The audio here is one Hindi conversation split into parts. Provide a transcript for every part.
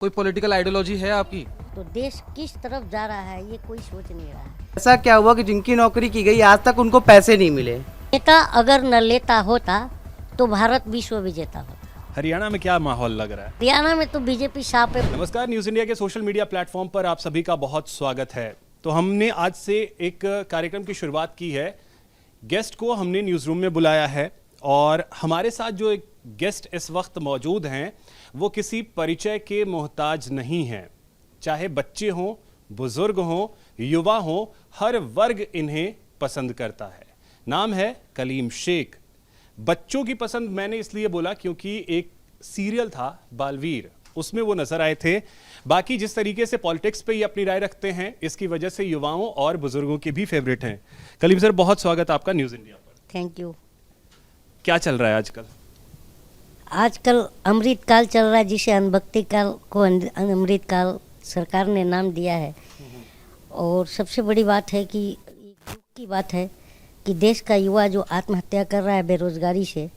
कोई पॉलिटिकल आइडियोलॉजी है आपकी? तो देश किस तरफ जा रहा है ये कोई सोच नहीं रहा है। ऐसा क्या हुआ कि जिनकी नौकरी की गई आज तक उनको पैसे नहीं मिले? नेता अगर न लेता होता तो भारत विश्व विजेता होता। हरियाणा में क्या माहौल लग रहा है? हरियाणा में तो बीजेपी शाप है। नमस्कार, न्यूज इंडिया के सोशल मीडिया प्लेटफॉर्म पर आप सभी का बहुत स्वागत है। तो हमने आज से एक कार्यक्रम की शुरुआत की है। गेस्ट को हमने न्यूज रूम में बुलाया है और हमारे साथ जो एक गेस्ट इस वक्त मौजूद हैं वो किसी परिचय के मोहताज नहीं हैं। चाहे बच्चे हों, बुजुर्ग हों, युवा हों, हर वर्ग इन्हें पसंद करता है। नाम है कलीम शेख। बच्चों की पसंद मैंने इसलिए बोला क्योंकि एक सीरियल था बालवीर, उसमें वो नजर आए थे। बाकी जिस तरीके से पॉलिटिक्स पे ये अपनी राय रखते हैं, इसकी वजह से युवाओं और बुजुर्गों के भी फेवरेट हैं। कलीम सर, बहुत स्वागत आपका न्यूज इंडिया पर। Thank you. क्या चल रहा है आजकल? आजकल अमृत काल चल रहा है, जिसे अनभक्ति काल को अमृत काल सरकार ने नाम दिया है। और सबसे बड़ी बात है कि दुख की बात है कि देश का युवा जो आत्महत्या कर रहा है बेरोजगारी से,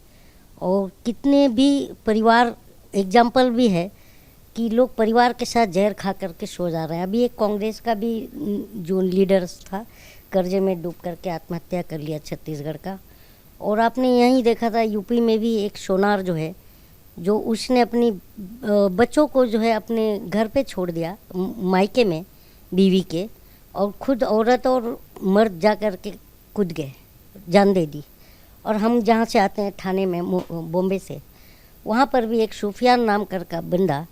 और कितने भी परिवार एग्जाम्पल भी है कि लोग परिवार के साथ जहर खा करके सो जा रहे हैं। अभी एक कांग्रेस का भी जो लीडर्स था कर्जे में डूब करके आत्महत्या कर लिया छत्तीसगढ़ का। और आपने यहीं देखा था यूपी में भी एक सोनार जो है, जो उसने अपनी बच्चों को जो है अपने घर पे छोड़ दिया मायके में बीवी के, और खुद औरत और मर्द जा कर के कूद गए, जान दे दी। और हम जहाँ से आते हैं थाने में बॉम्बे से, वहाँ पर भी एक सुफियान नाम कर का बंदा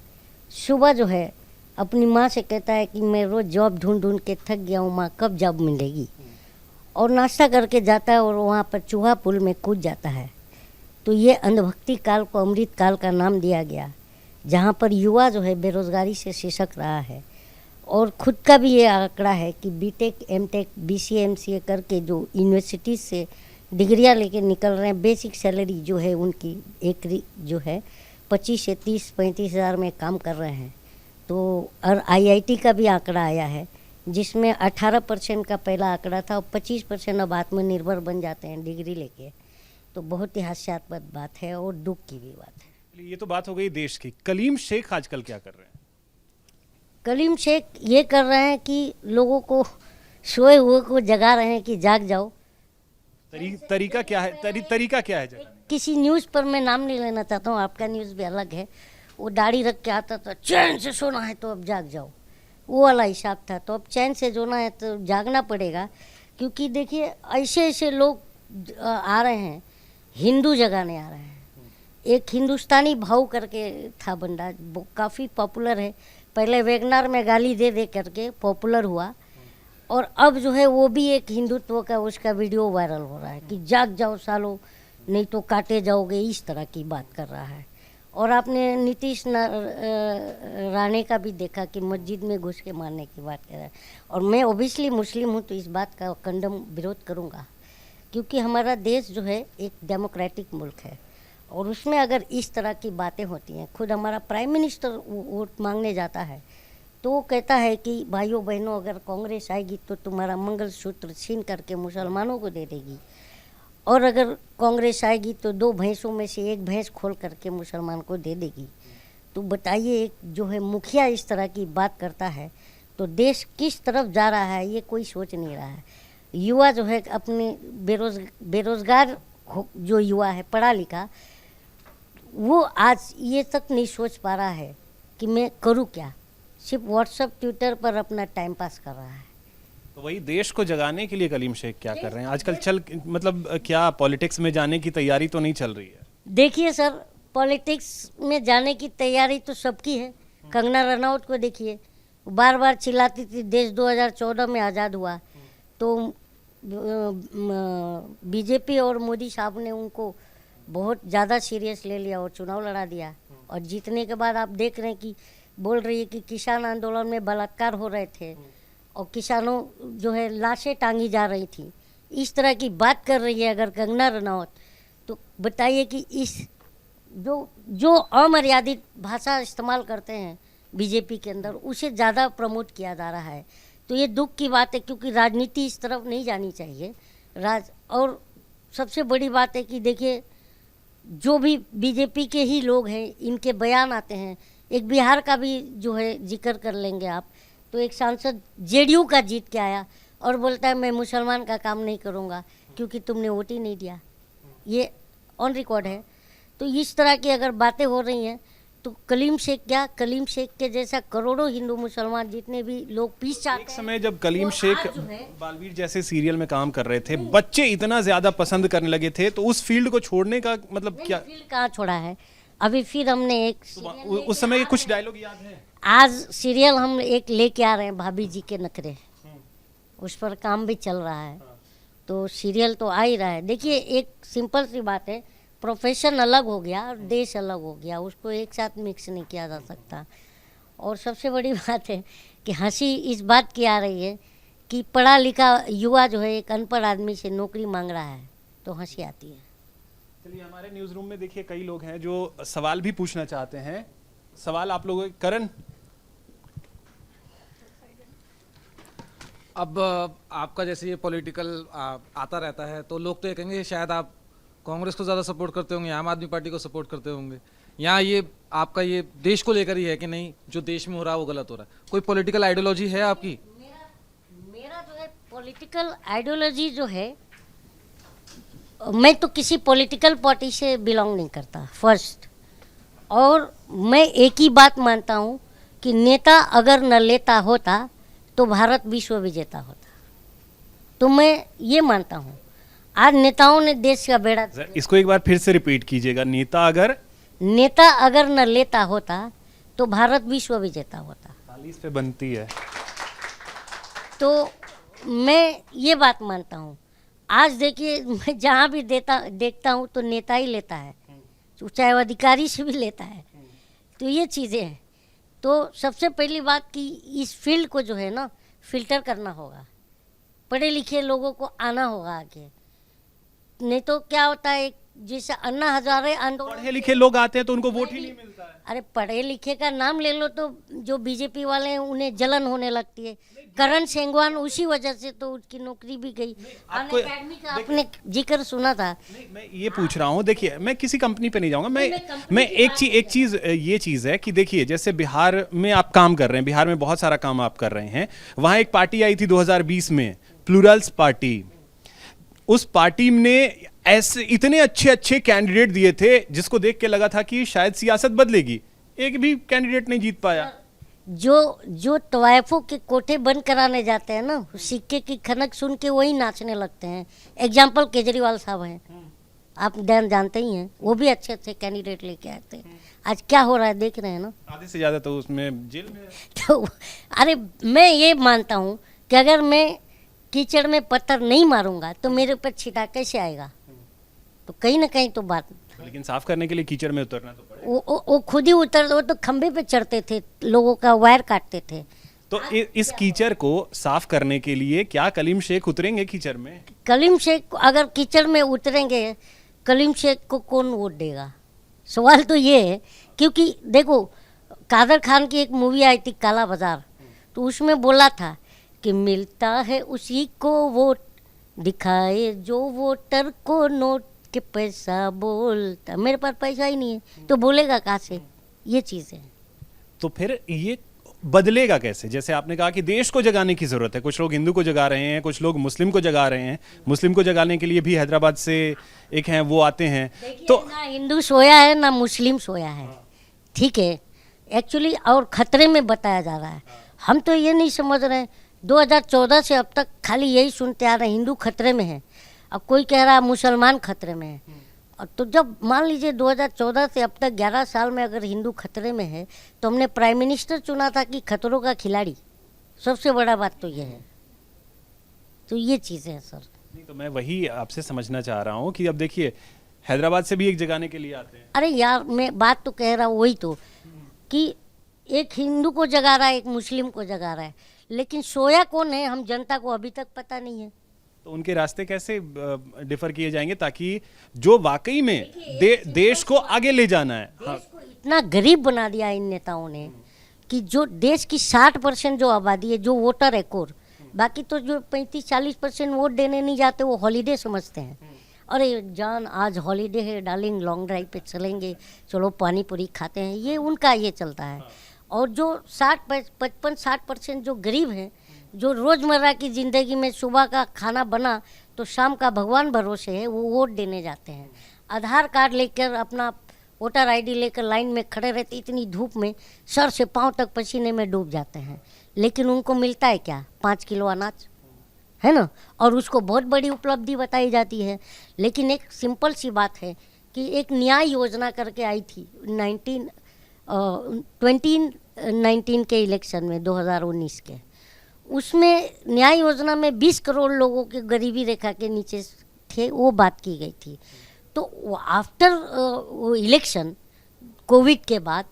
सुबह जो है अपनी माँ से कहता है कि मैं रोज़ जॉब ढूंढ ढूंढ के थक गया हूँ माँ, कब जॉब मिलेगी। और नाश्ता करके जाता है और वहाँ पर चूहा पुल में कूद जाता है। तो ये अंधभक्ति काल को अमृत काल का नाम दिया गया, जहाँ पर युवा जो है बेरोजगारी से सिसक रहा है। और खुद का भी ये आंकड़ा है कि बीटेक, एमटेक, बीसीए, एमसीए करके जो यूनिवर्सिटीज़ से डिग्रियाँ लेके निकल रहे हैं, बेसिक सैलरी जो है उनकी एक जो है 25 से 30-35 हज़ार में काम कर रहे हैं। तो और आईआईटी का भी आंकड़ा आया है जिसमें 18% का पहला आंकड़ा था और 25% अब आत्मनिर्भर बन जाते हैं डिग्री लेके। तो बहुत ही हास्यास्पद बात है और दुख की भी बात है। ये तो बात हो गई देश की। कलीम शेख आजकल क्या कर रहे हैं? कलीम शेख ये कर रहे हैं कि लोगों को, सोए हुए को जगा रहे हैं कि जाग जाओ। तरीका क्या है? तरीका क्या है जगाने? किसी न्यूज़ पर मैं नाम नहीं लेना चाहता हूँ, आपका न्यूज़ भी अलग है। वो दाढ़ी रख के आता था, चैन से सोना है तो अब जाग जाओ, वो वाला हिसाब था। तो अब चैन से सोना है तो जागना पड़ेगा, क्योंकि देखिए ऐसे ऐसे लोग आ रहे हैं, हिंदू जगाने आ रहे हैं। एक हिंदुस्तानी भाऊ करके था बंदा, वो काफ़ी पॉपुलर है। पहले वैगनार में गाली दे दे करके पॉपुलर हुआ, और अब जो है वो भी एक हिंदुत्व का उसका वीडियो वायरल हो रहा है कि जाग जाओ सालो, नहीं तो काटे जाओगे, इस तरह की बात कर रहा है। और आपने नीतीश राणे का भी देखा कि मस्जिद में घुस के मारने की बात कर रहा है। और मैं ओबियसली मुस्लिम हूँ तो इस बात का कंडम विरोध करूँगा, क्योंकि हमारा देश जो है एक डेमोक्रेटिक मुल्क है, और उसमें अगर इस तरह की बातें होती हैं, खुद हमारा प्राइम मिनिस्टर वोट मांगने जाता है तो वो कहता है कि भाइयों बहनों अगर कांग्रेस आएगी तो तुम्हारा मंगलसूत्र छीन करके मुसलमानों को दे देगी, और अगर कांग्रेस आएगी तो 2 भैंसों में से 1 भैंस खोल करके मुसलमान को दे देगी। तो बताइए, एक जो है मुखिया इस तरह की बात करता है तो देश किस तरफ जा रहा है ये कोई सोच नहीं रहा है। युवा जो है अपने बेरोजगार जो युवा है पढ़ा लिखा, वो आज ये तक नहीं सोच पा रहा है कि मैं करूँ क्या, सिर्फ व्हाट्सएप ट्विटर पर अपना टाइम पास कर रहा है। तो वही देश को जगाने के लिए कलीम शेख क्या कर रहे हैं आजकल? मतलब क्या पॉलिटिक्स में जाने की तैयारी तो नहीं चल रही है? देखिए सर, पॉलिटिक्स में जाने की तैयारी तो सबकी है। कंगना रनौत को देखिए, बार बार चिल्लाती थी देश 2014 में आज़ाद हुआ, तो बीजेपी और मोदी साहब ने उनको बहुत ज़्यादा सीरियस ले लिया और चुनाव लड़ा दिया। और जीतने के बाद आप देख रहे हैं कि बोल रही है कि किसान आंदोलन में बलात्कार हो रहे थे और किसानों जो है लाशें टांगी जा रही थी, इस तरह की बात कर रही है अगर कंगना रनौत, तो बताइए कि इस जो अमर्यादित भाषा इस्तेमाल करते हैं बीजेपी के अंदर, उसे ज़्यादा प्रमोट किया जा रहा है। तो ये दुख की बात है, क्योंकि राजनीति इस तरफ नहीं जानी चाहिए। और सबसे बड़ी बात है कि देखिए, जो भी बीजेपी के ही लोग हैं, इनके बयान आते हैं, एक बिहार का भी जो है जिक्र कर लेंगे आप, तो एक सांसद जेडीयू का जीत के आया और बोलता है मैं मुसलमान का काम नहीं करूँगा क्योंकि तुमने वोट ही नहीं दिया। ये ऑन रिकॉर्ड है। तो इस तरह की अगर बातें हो रही हैं तो कलीम शेख के जैसा करोड़ों हिंदू मुसलमान जितने भी लोग पीस चाहते एक हैं, समय जब कलीम वो शेख आज जो है बालवीर जैसे सीरियल में काम कर रहे थे, बच्चे इतना ज्यादा पसंद करने लगे थे, तो उस फील्ड को छोड़ने का मतलब क्या? फील्ड कहाँ छोड़ा है। अभी फिर हमने एक उस समय के कुछ डायलॉग याद है? आज सीरियल हम एक लेके आ रहे हैं, भाभी जी के नखरे, उस पर काम भी चल रहा है। तो सीरियल तो आ ही रहा है। देखिए एक सिंपल सी बात है, प्रोफेशन अलग हो गया और देश अलग हो गया, उसको एक साथ मिक्स नहीं किया जा सकता। और सबसे बड़ी बात है कि हंसी इस बात की आ रही है कि पढ़ा लिखा युवा जो है एक अनपढ़ आदमी से नौकरी मांग रहा है, तो हंसी आती है। चलिए, हमारे न्यूज रूम में देखिए कई लोग हैं जो सवाल भी पूछना चाहते हैं। सवाल आप लोगों करण, अब आपका जैसे ये पॉलिटिकल आता रहता है तो लोग तो ये कहेंगे शायद आप कांग्रेस को ज़्यादा सपोर्ट करते होंगे, आम आदमी पार्टी को सपोर्ट करते होंगे। यहाँ ये आपका ये देश को लेकर ही है कि नहीं, जो देश में हो रहा है वो गलत हो रहा है? कोई पॉलिटिकल आइडियोलॉजी है आपकी? मेरा जो है पॉलिटिकल आइडियोलॉजी जो है, मैं तो किसी पॉलिटिकल पार्टी से बिलोंग नहीं करता फर्स्ट। और मैं एक ही बात मानता हूँ कि नेता अगर न लेता होता तो भारत विश्व विजेता होता। तो मैं ये मानता हूँ आज नेताओं ने देश का बेड़ा, इसको एक बार फिर से रिपीट कीजिएगा। नेता अगर न लेता होता तो भारत विश्व विजेता होता। 40 पे बनती है। तो मैं ये बात मानता हूँ। आज देखिए मैं जहाँ भी देखता हूँ तो नेता ही लेता है, चाहे वो अधिकारी से भी लेता है। तो ये चीज़ें हैं। तो सबसे पहली बात कि इस फील्ड को जो है ना फिल्टर करना होगा, पढ़े लिखे लोगों को आना होगा आगे। नहीं तो क्या होता है, जैसे अन्ना हजारे आंदोलन, पढ़े लिखे लोग आते हैं तो उनको वोट ही नहीं मिलता है। अरे पढ़े लिखे का नाम ले लो तो जो बीजेपी वाले हैं उन्हें जलन होने लगती है। करण सेंगवान उसी वजह से तो उसकी नौकरी भी गई। अनअकैडमी का आपने जिक्र सुना था। नहीं, मैं ये पूछ रहा हूँ, देखिए मैं किसी कंपनी पे नहीं जाऊंगा। मैं एक चीज ये चीज है कि देखिए जैसे बिहार में आप काम कर रहे हैं, बिहार में बहुत सारा काम आप कर रहे हैं। वहां एक पार्टी आई थी 2020 में, प्लूरल्स पार्टी। उस पार्टी ने ऐसे इतने अच्छे अच्छे कैंडिडेट दिए थे जिसको देख के लगा था कि शायद सियासत बदलेगी। एक भी कैंडिडेट नहीं जीत पाया। जो तवायफों के कोठे बंद कराने जाते हैं ना, सिक्के की खनक सुन के वही नाचने लगते हैं। एग्जाम्पल केजरीवाल साहब हैं, आप जानते ही हैं, वो भी अच्छे अच्छे कैंडिडेट लेके आए थे। आज क्या हो रहा है देख रहे हैं ना, आधे से ज्यादा तो उसमें जेल में। तो अरे मैं ये मानता हूँ कि अगर मैं कीचड़ में पत्थर नहीं मारूंगा तो मेरे ऊपर छिटा कैसे आएगा। तो कहीं ना कहीं तो बात, लेकिन साफ करने के लिए कीचड़ में उतरना तो पड़ेगा। वो खुद ही उतर, वो तो खंबे पे चढ़ते थे, लोगों का वायर काटते थे। तो इस कीचड़ को साफ करने के लिए क्या कलीम शेख उतरेंगे कीचड़ में? कलीम शेख अगर कीचड़ में उतरेंगे, कलीम शेख को कौन वोट देगा? सवाल तो ये है। क्योंकि देखो कादर खान की एक मूवी आई थी काला बाजार, तो उसमें बोला था कि मिलता है उसी को वोट, दिखाए जो वोटर को नोट के पैसा बोलता। मेरे पास पैसा ही नहीं है तो बोलेगा कहाँ से? ये चीज़ है। तो फिर ये बदलेगा कैसे? जैसे आपने कहा कि देश को जगाने की जरूरत है, कुछ लोग हिंदू को जगा रहे हैं, कुछ लोग मुस्लिम को जगा रहे हैं। मुस्लिम को जगाने के लिए भी हैदराबाद से एक हैं वो आते हैं। तो ना हिंदू सोया है ना मुस्लिम सोया है, ठीक है एक्चुअली, और खतरे में बताया जा रहा है। हम तो ये नहीं समझ रहे हैं, 2014 से अब तक खाली यही सुनते आ रहे हैं हिंदू खतरे में है, अब कोई कह रहा है मुसलमान खतरे में है। और तो जब मान लीजिए 2014 से अब तक 11 साल में अगर हिंदू खतरे में है तो हमने प्राइम मिनिस्टर चुना था कि खतरों का खिलाड़ी। सबसे बड़ा बात तो ये है। तो ये चीज़ें हैं सर। नहीं, तो मैं वही आपसे समझना चाह रहा हूँ कि अब देखिए हैदराबाद से भी एक जगाने के लिए आते हैं। अरे यार मैं बात तो कह रहा हूँ वही तो, कि एक हिंदू को जगा रहा है, एक मुस्लिम को जगा रहा है, लेकिन सोया कौन है हम जनता को अभी तक पता नहीं है। तो उनके रास्ते कैसे डिफर किए जाएंगे ताकि जो वाकई में देश को आगे ले जाना है। हाँ। देश को इतना गरीब बना दिया इन नेताओं ने कि जो देश की 60% जो आबादी है, जो वोटर है कोर, बाकी तो जो 35-40% वोट देने नहीं जाते वो हॉलीडे समझते हैं। अरे जान आज हॉलीडे है डार्लिंग, लॉन्ग ड्राइव पे चलेंगे, चलो पानी पूरी खाते हैं, ये उनका ये चलता है। और जो 55-60% जो गरीब हैं, जो रोज़मर्रा की ज़िंदगी में सुबह का खाना बना तो शाम का भगवान भरोसे है, वो वोट देने जाते हैं। आधार कार्ड लेकर, अपना वोटर आईडी लेकर लाइन में खड़े रहते, इतनी धूप में सर से पांव तक पसीने में डूब जाते हैं, लेकिन उनको मिलता है क्या? 5 किलो अनाज, है ना, और उसको बहुत बड़ी उपलब्धि बताई जाती है। लेकिन एक सिंपल सी बात है कि एक न्याय योजना करके आई थी 2019 के इलेक्शन में, 2019 के, उसमें न्याय योजना में 20 करोड़ लोगों के गरीबी रेखा के नीचे थे, वो बात की गई थी। तो आफ्टर वो इलेक्शन कोविड के बाद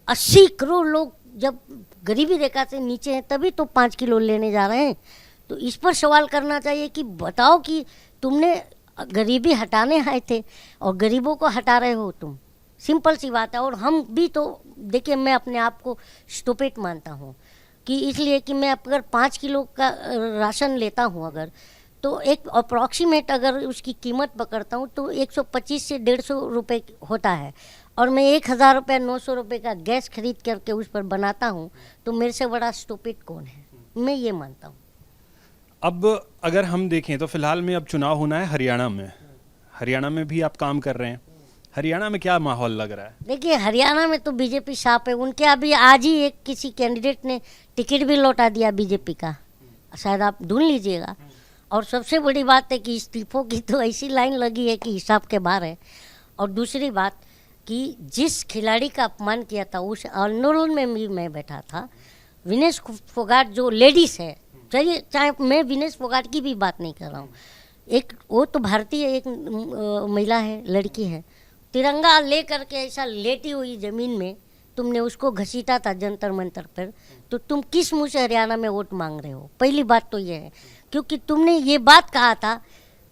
80 करोड़ लोग जब गरीबी रेखा से नीचे हैं, तभी तो 5 किलो लेने जा रहे हैं। तो इस पर सवाल करना चाहिए कि बताओ कि तुमने गरीबी हटाने आए थे और गरीबों को हटा रहे हो तुम। सिंपल सी बात है। और हम भी तो देखिए, मैं अपने आप को स्टूपिड मानता हूँ कि इसलिए कि मैं अगर 5 किलो का राशन लेता हूँ अगर, तो एक अप्रॉक्सीमेट अगर उसकी कीमत पकड़ता हूँ तो 125 से 150 रुपये होता है, और मैं 1000 रुपये 900 रुपये का गैस खरीद करके उस पर बनाता हूँ, तो मेरे से बड़ा स्टूपिड कौन है? मैं ये मानता हूँ। अब अगर हम देखें तो फिलहाल में अब चुनाव होना है हरियाणा में। हरियाणा में भी आप काम कर रहे हैं, हरियाणा में क्या माहौल लग रहा है? देखिए, हरियाणा में तो बीजेपी साफ है। उनके अभी आज ही एक किसी कैंडिडेट ने टिकट भी लौटा दिया बीजेपी का, शायद आप ढूंढ लीजिएगा। और सबसे बड़ी बात है कि इस्तीफों की तो ऐसी लाइन लगी है कि हिसाब के बाहर है। और दूसरी बात कि जिस खिलाड़ी का अपमान किया था, उस आंदोलन में भी मैं बैठा था। विनेश फोगाट जो लेडीज है, चाहिए चाहे मैं विनेश फोगाट की भी बात नहीं कर रहा हूँ, एक वो तो भारतीय एक महिला है, लड़की है, तिरंगा ले करके ऐसा लेटी हुई जमीन में तुमने उसको घसीटा था जंतर मंतर पर, तो तुम किस मुंह से हरियाणा में वोट मांग रहे हो? पहली बात तो ये है, क्योंकि तुमने ये बात कहा था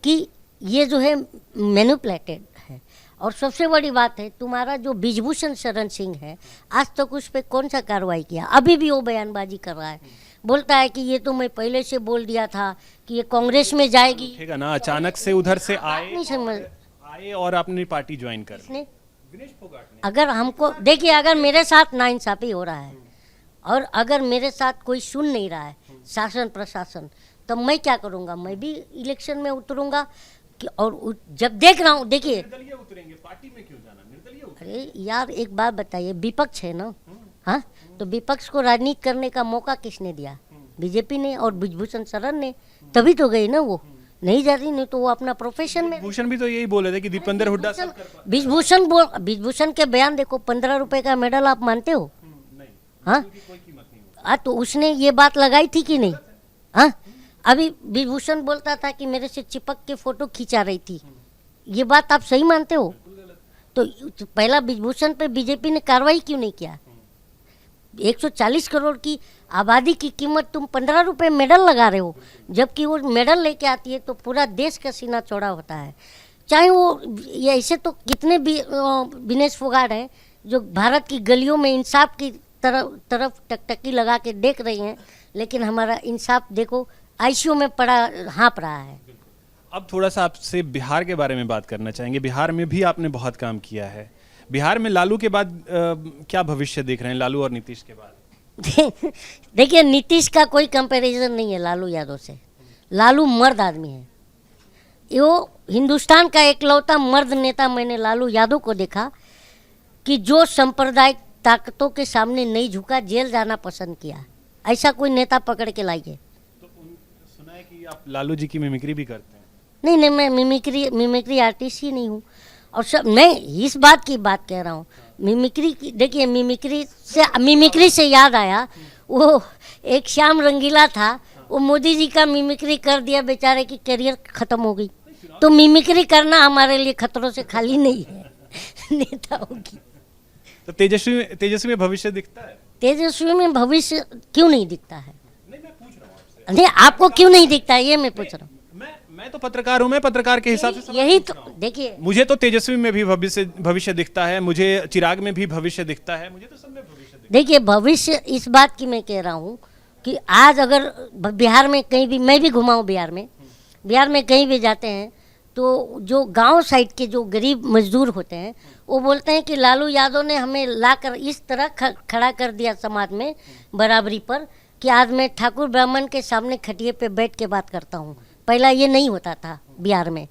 कि ये जो है मैनिपुलेटेड है। और सबसे बड़ी बात है, तुम्हारा जो ब्रिजभूषण शरण सिंह है, आज तक उस पर कौन सा कार्रवाई किया? अभी भी वो बयानबाजी कर रहा है, बोलता है कि ये तो मैं पहले से बोल दिया था कि ये कांग्रेस में जाएगी। ठीक है ना, अचानक से उधर से नहीं समझ आए और अपनी पार्टी ज्वाइन कर ली। इसने अगर हमको देखिए, अगर मेरे साथ नाइंसाफी हो रहा है और अगर मेरे साथ कोई सुन नहीं रहा है, शासन प्रशासन, तो मैं क्या करूँगा? मैं भी इलेक्शन में उतरूँगा कि, और जब देख रहा हूँ, देखिए, निर्दलीय उतरेंगे, पार्टी में क्यों जाना? निर्दलीय अरे यार एक बात बताइए, विपक्ष है ना, हाँ, तो विपक्ष को राजनीति करने का मौका किसने दिया? बीजेपी ने और ब्रिजभूषण शरण ने, तभी तो गई ना वो। नहीं जाती, नहीं तो वो अपना प्रोफेशन में। भूषण भी तो यही बोले थे कि दीपेंद्र हुड्डा सब कर पाए। ब्रिजभूषण के बयान देखो, 15 रुपए का मेडल आप मानते हो? नहीं, हाँ, कोई कीमत नहीं होती। तो उसने ये बात लगाई थी कि नहीं? हाँ, अभी ब्रिजभूषण बोलता था कि मेरे से चिपक के फोटो खींचा रही थी, ये बात आप सही मानते हो? तो पहला ब्रिजभूषण पे बीजेपी ने कार्रवाई क्यों नहीं किया? 140 करोड़ की आबादी की कीमत तुम 15 रुपये मेडल लगा रहे हो, जबकि वो मेडल लेके आती है तो पूरा देश का सीना चौड़ा होता है। चाहे वो ये ऐसे तो कितने भी विनेश फोगाट हैं जो भारत की गलियों में इंसाफ की तरफ टकटकी लगा के देख रही हैं, लेकिन हमारा इंसाफ देखो आईसीयू में पड़ा हाँप रहा है। अब थोड़ा सा आपसे बिहार के बारे में बात करना चाहेंगे। बिहार में भी आपने बहुत काम किया है। बिहार में लालू के बाद क्या भविष्य देख रहे हैं, लालू और नीतीश के बाद? देखिए, नीतीश का कोई कंपैरिजन नहीं है लालू यादव से। लालू मर्द आदमी है, वो हिंदुस्तान का एकलौता मर्द नेता मैंने लालू यादव को देखा कि जो सांप्रदायिक ताकतों के सामने नहीं झुका, जेल जाना पसंद किया। ऐसा कोई नेता पकड़ के लाइए। तो सुना है कि आप लालू जी की मिमिक्री भी करते हैं? नहीं, मैं मिमिक्री आर्टिस्ट ही नहीं हूँ। और सब मैं इस बात की बात कह रहा हूँ, मिमिक्री की। देखिए, मिमिक्री से याद आया, वो एक श्याम रंगीला था, वो मोदी जी का मिमिक्री कर दिया, बेचारे की करियर खत्म हो गई। तो मिमिक्री करना हमारे लिए खतरों से खाली नहीं है नेता होगी। तो तेजस्वी में भविष्य दिखता है? तेजस्वी में भविष्य क्यों नहीं दिखता है? नहीं, मैं पूछ रहा हूँ आपसे। नहीं, आपको क्यों नहीं दिखता है ये मैं पूछ रहा हूँ। मैं तो पत्रकार हूँ, मैं पत्रकार के हिसाब से यही तो देखिए, मुझे तो तेजस्वी में भी भविष्य दिखता है, मुझे चिराग में भी भविष्य दिखता है, मुझे तो सब में भविष्य दिखता है। देखिए, भविष्य इस बात की मैं कह रहा हूँ कि आज अगर बिहार में कहीं भी, मैं भी घुमा हूँ बिहार में कहीं भी जाते हैं तो जो गांव साइड के जो गरीब मजदूर होते हैं वो बोलते हैं कि लालू यादव ने हमें लाकर इस तरह खड़ा कर दिया समाज में बराबरी पर कि आज मैं ठाकुर ब्राह्मण के सामने खटिए पे बैठ के बात करता हूँ। पहला ये नहीं होता था बिहार में।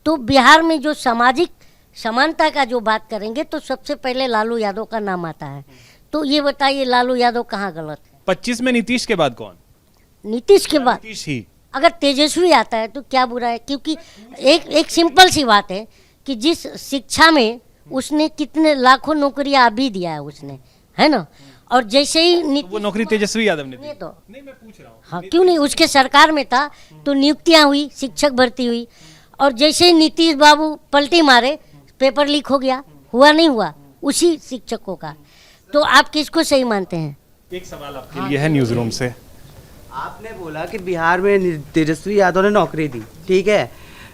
तो बिहार में जो सामाजिक समानता का जो बात करेंगे तो सबसे पहले लालू यादव का नाम आता है। तो ये बताइए लालू यादव कहाँ गलत है? 25 में नीतीश के बाद कौन? नीतीश के बाद नीतीश ही। अगर तेजस्वी आता है तो क्या बुरा है? क्योंकि एक सिंपल सी बात है कि जिस शिक्षा में उसने कितने लाखों नौकरियां अभी दिया है उसने, है ना। और जैसे ही वो नौकरी तेजस्वी यादव ने दी। तो नहीं, मैं पूछ रहा हूँ। हाँ, क्यों नहीं, उसके सरकार में था तो नियुक्तियां हुई, शिक्षक भर्ती हुई। और जैसे ही नीतीश बाबू पलटी मारे पेपर लीक हो गया, हुआ नहीं हुआ उसी शिक्षकों का। तो आप किसको सही मानते हैं? एक सवाल आपके लिए है न्यूज रूम से। आपने बोला कि बिहार में तेजस्वी यादव ने नौकरी दी, ठीक है।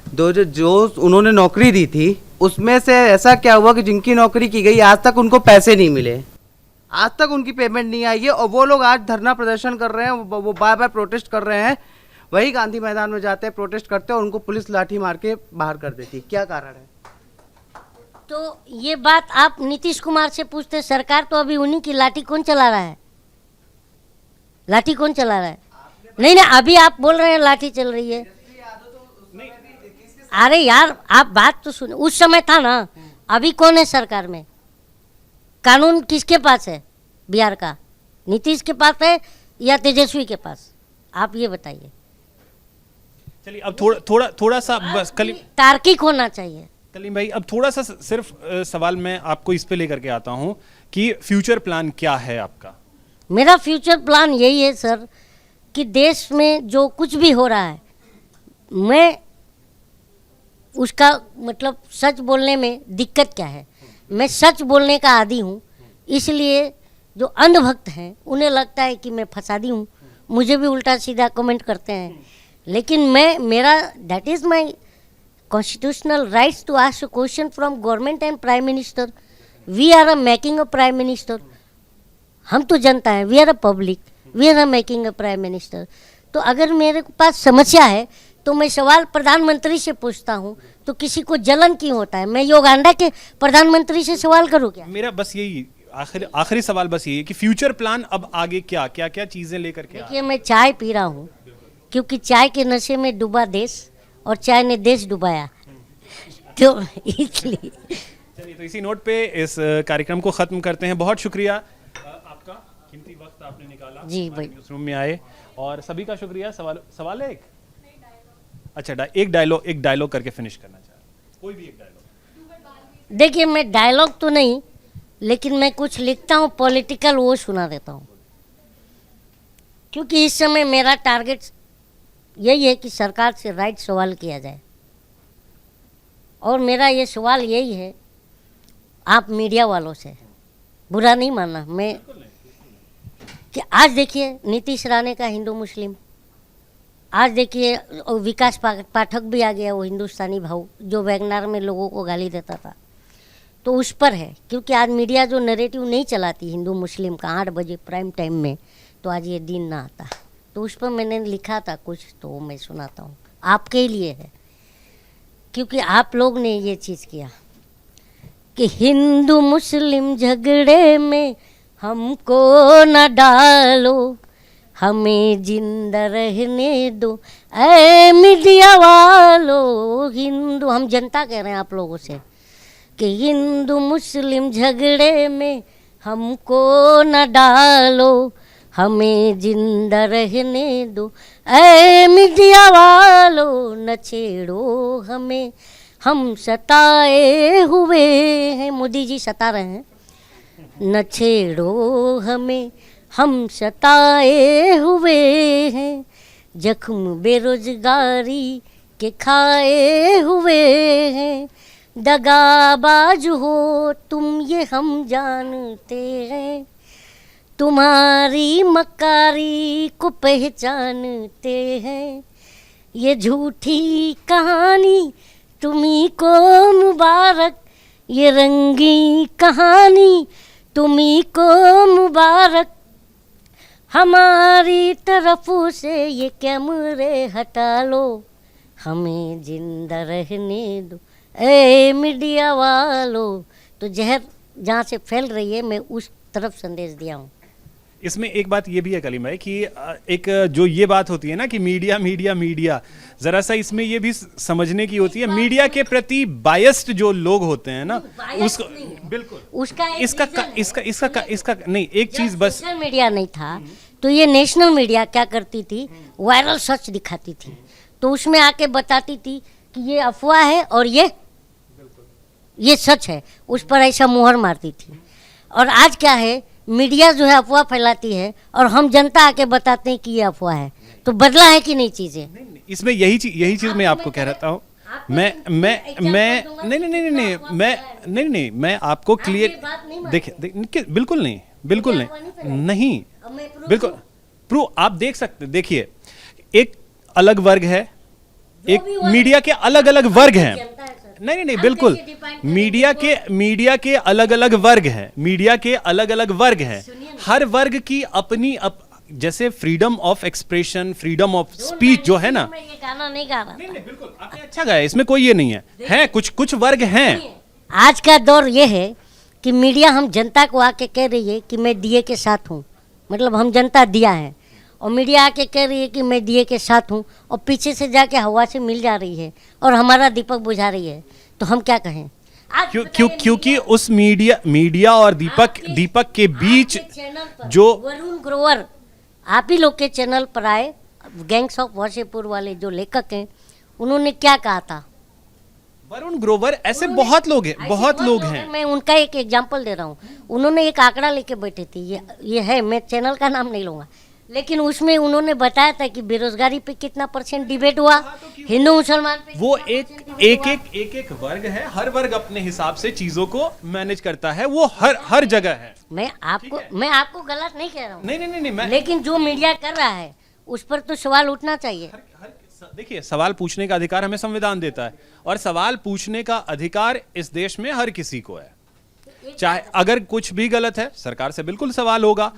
जो उन्होंने नौकरी दी थी उसमें से ऐसा क्या हुआ कि जिनकी नौकरी की गई आज तक उनको पैसे नहीं मिले, आज तक उनकी पेमेंट नहीं आई है। और वो लोग आज धरना प्रदर्शन कर रहे हैं, वो बार बार प्रोटेस्ट कर रहे हैं। वही गांधी मैदान में जाते हैं, प्रोटेस्ट करते हैं और उनको पुलिस लाठी मार के बाहर कर देती है। क्या कारण है? तो ये बात आप नीतीश कुमार से पूछते। सरकार तो अभी उन्हीं की लाठी कौन चला रहा है? लाठी कौन चला रहा है? नहीं नहीं, अभी आप बोल रहे हैं लाठी चल रही है। अरे यार आप बात तो सुनो, उस समय था ना, अभी कौन है सरकार में? कानून किसके पास है बिहार का? नीतीश के पास है या तेजस्वी के पास? आप ये बताइए। चलिए अब थोड़ा सा बस कलीम तार्किक होना चाहिए। कलीम भाई, अब थोड़ा सा सिर्फ सवाल मैं आपको इस पे लेकर के आता हूँ कि फ्यूचर प्लान क्या है आपका? मेरा फ्यूचर प्लान यही है सर कि देश में जो कुछ भी हो रहा है मैं उसका मतलब सच बोलने में दिक्कत क्या है। मैं सच बोलने का आदी हूँ, इसलिए जो अंधभक्त हैं उन्हें लगता है कि मैं फसादी हूँ, मुझे भी उल्टा सीधा कमेंट करते हैं। लेकिन मेरा that is my constitutional rights to ask a question from government and prime minister. We are a making a prime minister. हम तो जनता है, we are a public, we are making a prime minister. तो अगर मेरे पास समस्या है तो मैं सवाल प्रधानमंत्री से पूछता हूँ, तो किसी को जलन क्यों होता है? मैं युगांडा के प्रधानमंत्री से सवाल करूँ क्या? मेरा बस यही आखिरी सवाल बस यही है कि फ्यूचर प्लान अब आगे क्या क्या क्या चीजें लेकर के? देखिए मैं चाय पी रहा हूँ क्योंकि चाय के नशे में डूबा देश और चाय ने देश डुबाया, तो इसलिए। चलिए, तो इसी नोट पे इस कार्यक्रम को खत्म करते हैं। बहुत शुक्रिया आपका, कीमती वक्त आपने निकाला जी भाई, न्यूज़ रूम में आए, और सभी का शुक्रिया। सवाल है एक? अच्छा, एक डायलॉग करके फिनिश करना चाह रहा हूं। कोई भी एक डायलॉग। देखिए मैं डायलॉग तो नहीं, लेकिन मैं कुछ लिखता हूँ पॉलिटिकल, वो सुना देता हूँ। क्योंकि इस समय मेरा टारगेट यही है कि सरकार से राइट सवाल किया जाए। और मेरा ये सवाल यही है आप मीडिया वालों से, बुरा नहीं मानना मैं, कि आज देखिए नीतीश राणे का हिंदू मुस्लिम, आज देखिए विकास पाठक भी आ गया, वो हिंदुस्तानी भाऊ जो वैगनार में लोगों को गाली देता था। तो उस पर है, क्योंकि आज मीडिया जो नैरेटिव नहीं चलाती हिंदू मुस्लिम का 8 बजे प्राइम टाइम में, तो आज ये दिन ना आता। तो उस पर मैंने लिखा था कुछ, तो वो मैं सुनाता हूँ, आपके लिए है, क्योंकि आप लोग ने ये चीज़ किया कि हिंदू मुस्लिम झगड़े में हमको न डालो, हमें जिंदा रहने दो ऐ मीडिया वालों। हिंदू, हम जनता कह रहे हैं आप लोगों से कि हिंदू मुस्लिम झगड़े में हमको न डालो, हमें जिंदा रहने दो ऐ मीडिया वालों। न छेड़ो हमें, हम सताए हुए हैं, मोदी जी सता रहे हैं। न छेड़ो हमें, हम सताए हुए हैं, जख्म बेरोजगारी के खाए हुए हैं। दगाबाज हो तुम ये हम जानते हैं, तुम्हारी मक्कारी को पहचानते हैं। ये झूठी कहानी तुम्ही को मुबारक, ये रंगी कहानी तुम्ही को मुबारक। हमारी तरफ से ये कैमरे हटा लो, हमें जिंदा रहने दो ए मीडिया वालों। तो जहर जहाँ से फैल रही है मैं उस तरफ संदेश दिया हूँ। इसमें एक बात ये भी है कलीम भाई कि एक जो ये बात होती है ना कि मीडिया मीडिया मीडिया, जरा सा इसमें ये भी समझने की होती है मीडिया के प्रति बायस्ड जो लोग होते हैं ना, उसको बिल्कुल उसका एक इसका reason है। इसका नहीं, एक चीज बस सोशल मीडिया नहीं था तो ये नेशनल मीडिया क्या करती थी, वायरल सच दिखाती थी। तो उसमें आके बताती थी कि ये अफवाह है और ये सच है, उस पर ऐसा मुहर मारती थी। और आज क्या है, मीडिया जो है अफवाह फैलाती है और हम जनता आके बताते हैं कि ये अफवाह है। तो बदला है कि नहीं चीजें? इसमें यही चीज मैं आपको कह रहा हूँ। मैं आपको क्लियर देखिए बिल्कुल नहीं बिल्कुल प्रूव आप देख सकते, देखिए एक अलग वर्ग है, एक मीडिया के अलग अलग वर्ग हैं। नहीं बिल्कुल मीडिया के अलग अलग वर्ग हैं, मीडिया के अलग अलग वर्ग हैं। हर वर्ग की अपनी जैसे freedom of expression, freedom of speech जो है ना, मैं ये गाना नहीं गा रहा। नहीं बिल्कुल आपने अच्छा गाया, इसमें कोई ये नहीं है कुछ वर्ग हैं। आज का दौर ये है कि मीडिया हम जनता को आके कह रही है कि मैं दिए के साथ हूँ, मतलब हम जनता दिया है, और मीडिया आके कह रही है कि मैं दिए के साथ हूँ, और पीछे से जाके हवा से मिल जा रही है और हमारा दीपक बुझा रही है। तो हम क्या कहें? क्योंकि उस मीडिया और दीपक के बीच जो वरुण ग्रोवर आप ही लोग के चैनल पर आए, गैंग्स ऑफ वासेपुर वाले जो लेखक हैं, उन्होंने क्या कहा था? वरुण ग्रोवर ऐसे बहुत लोग हैं। मैं उनका एक एग्जांपल दे रहा हूँ। उन्होंने एक आंकड़ा लेके बैठे थे, ये है, मैं चैनल का नाम नहीं लूंगा, लेकिन उसमें उन्होंने बताया था कि बेरोजगारी पे कितना % डिबेट हुआ, हिंदू मुसलमान पे वो एक वर्ग है, हर वर्ग अपने हिसाब से चीजों को मैनेज करता है, वो हर जगह है। मैं आपको गलत नहीं कह रहा हूँ, नहीं लेकिन जो मीडिया कर रहा है उस पर तो सवाल उठना चाहिए। देखिए सवाल पूछने का अधिकार हमें संविधान देता है, और सवाल पूछने का अधिकार इस देश में हर किसी को है। चाहे अगर कुछ भी गलत है सरकार से बिल्कुल सवाल होगा।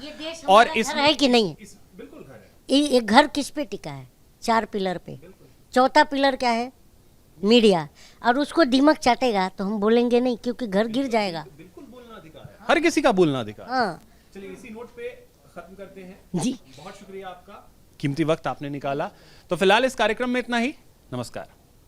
और इस है कि नहीं है? बिल्कुल घर है। ये घर किस पे टिका है? 4 पिलर पे। चौथा पिलर क्या है? मीडिया। और उसको दीमक चाटेगा तो हम बोलेंगे नहीं, क्योंकि घर गिर जाएगा। बिल्कुल बोलना अधिकार है, हर किसी का बोलना अधिकार। हाँ चलिए इसी नोट पे खत्म करते हैं जी। बहुत शुक्रिया आपका, कीमती वक्त आपने निकाला। तो फिलहाल इस कार्यक्रम में इतना ही। नमस्कार।